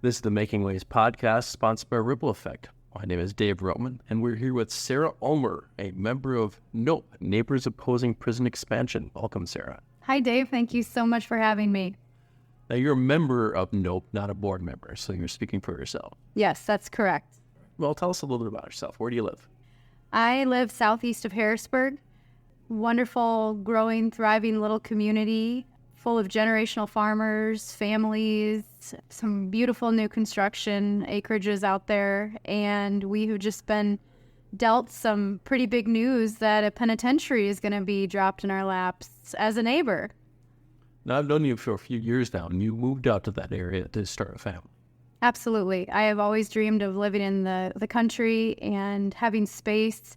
This is the Making Waves podcast, sponsored by Ripple Effect. My name is Dave Roetman, and we're here with Sarah Ulmer, a member of NOPE, Neighbors Opposing Prison Expansion. Welcome, Sarah. Hi, Dave. Thank you so much for having me. Now, you're a member of NOPE, not a board member, so you're speaking for yourself. Yes, that's correct. Well, tell us a little bit about yourself. Where do you live? I live southeast of Harrisburg. Wonderful, growing, thriving little community full of generational farmers, families, some beautiful new construction acreages out there. And we have just been dealt some pretty big news that a penitentiary is going to be dropped in our laps as a neighbor. Now, I've known you for a few years now, and you moved out to that area to start a family. Absolutely. I have always dreamed of living in the country and having space,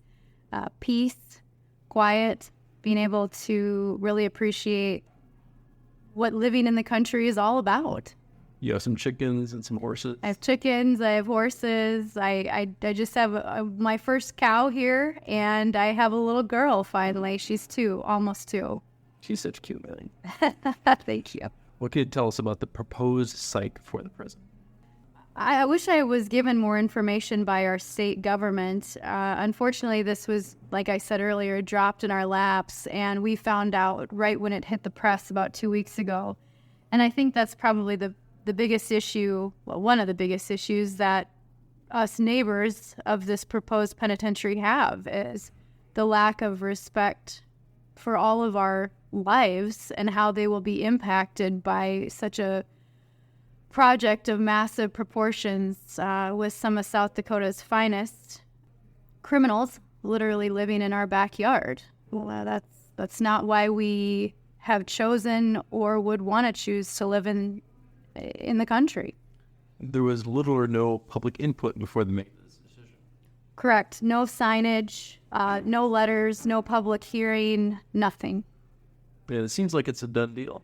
peace, quiet, being able to really appreciate what living in the country is all about. You have some chickens and some horses? I have chickens, I have horses, I just have my first cow here, and I have a little girl finally. She's almost two. She's such cute, man. Thank you. What can you tell us about the proposed site for the prison? I wish I was given more information by our state government. Unfortunately, this was, like I said earlier, dropped in our laps, and we found out right when it hit the press about 2 weeks ago. And I think that's probably the biggest issue, well, one of the biggest issues that us neighbors of this proposed penitentiary have, is the lack of respect for all of our lives and how they will be impacted by such a project of massive proportions, with some of South Dakota's finest criminals literally living in our backyard. Well, that's not why we have chosen or would want to choose to live in the country. There was little or no public input before they made this decision. Correct. No signage, no letters, no public hearing, nothing. Yeah, it seems like it's a done deal.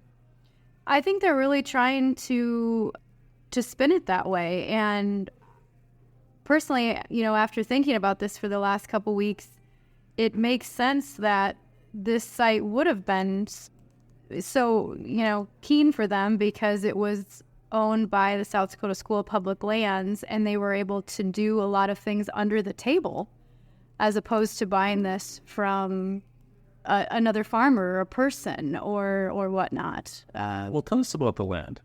I think they're really trying to spin it that way. And personally, after thinking about this for the last couple weeks, it makes sense that this site would have been so, keen for them because it was owned by the South Dakota School of Public Lands, and they were able to do a lot of things under the table as opposed to buying this from another farmer or a person or whatnot. Well, tell us about the land.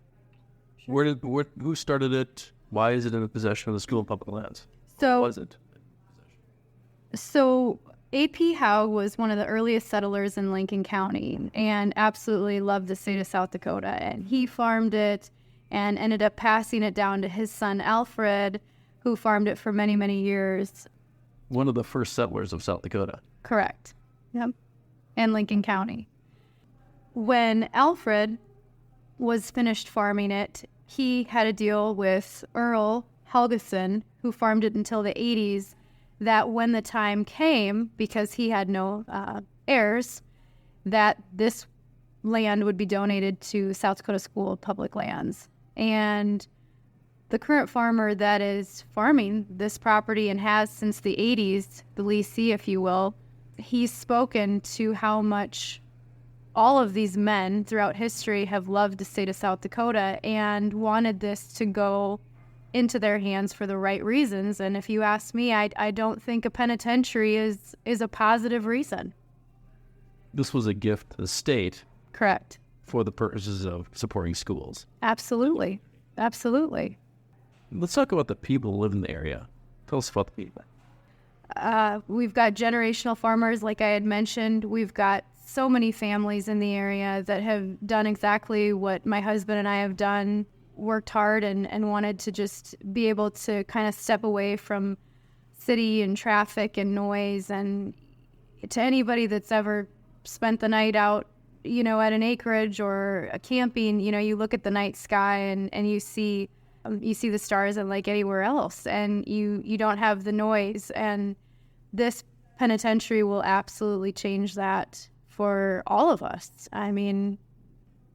Sure. Who started it? Why is it in the possession of the School of Public Lands? So, what was it? So A.P. Haug was one of the earliest settlers in Lincoln County and absolutely loved the state of South Dakota. And he farmed it and ended up passing it down to his son Alfred, who farmed it for many, many years. One of the first settlers of South Dakota. Correct. Yep. And Lincoln County. When Alfred was finished farming it, he had a deal with Earl Helgeson, who farmed it until the 80s, that when the time came, because he had no heirs, that this land would be donated to South Dakota School of Public Lands. And the current farmer that is farming this property and has since the 80s, the leasee, if you will, he's spoken to how much all of these men throughout history have loved the state of South Dakota and wanted this to go into their hands for the right reasons. And if you ask me, I don't think a penitentiary is a positive reason. This was a gift to the state. Correct. For the purposes of supporting schools. Absolutely. Absolutely. Let's talk about the people who live in the area. Tell us about the people. We've got generational farmers, like I had mentioned. We've got so many families in the area that have done exactly what my husband and I have done, worked hard and wanted to just be able to kind of step away from city and traffic and noise. And to anybody that's ever spent the night out, at an acreage or a camping, you look at the night sky and you see the stars like anywhere else, and you don't have the noise. And this penitentiary will absolutely change that for all of us. I mean,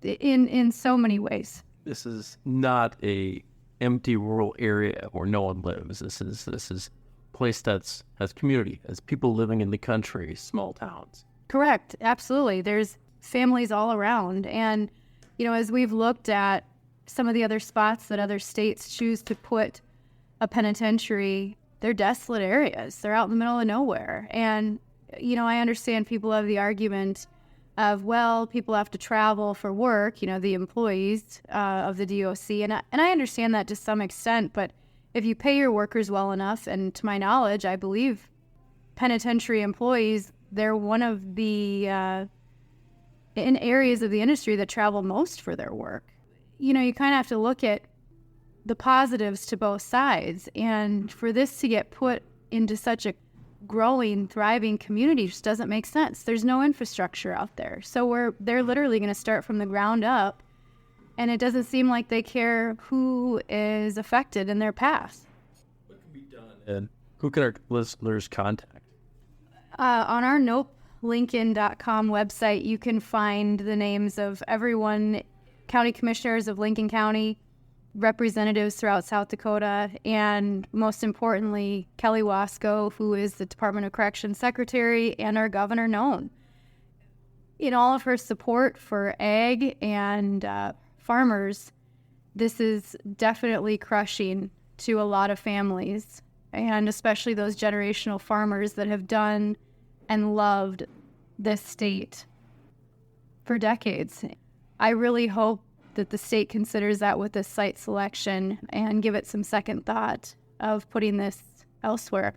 in so many ways. This is not a empty rural area where no one lives. This is a place that's has community, has people living in the country, small towns. Correct. Absolutely. There's families all around. And, as we've looked at some of the other spots that other states choose to put a penitentiary, they're desolate areas. They're out in the middle of nowhere. And, I understand people have the argument of, well, people have to travel for work, the employees of the DOC. And I understand that to some extent, but if you pay your workers well enough, and to my knowledge, I believe penitentiary employees, they're one of the in areas of the industry that travel most for their work. You kind of have to look at the positives to both sides. And for this to get put into such a growing, thriving community just doesn't make sense. There's no infrastructure out there. So they're literally going to start from the ground up. And it doesn't seem like they care who is affected in their path. What can be done? And who can our listeners contact? On our nopelincoln.com website, you can find the names of everyone, county commissioners of Lincoln County, representatives throughout South Dakota, and most importantly, Kelly Wasco, who is the Department of Corrections Secretary and our governor known. In all of her support for ag and farmers, this is definitely crushing to a lot of families, and especially those generational farmers that have done and loved this state for decades. I really hope that the state considers that with this site selection and give it some second thought of putting this elsewhere.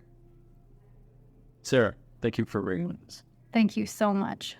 Sarah, thank you for bringing this. Thank you so much.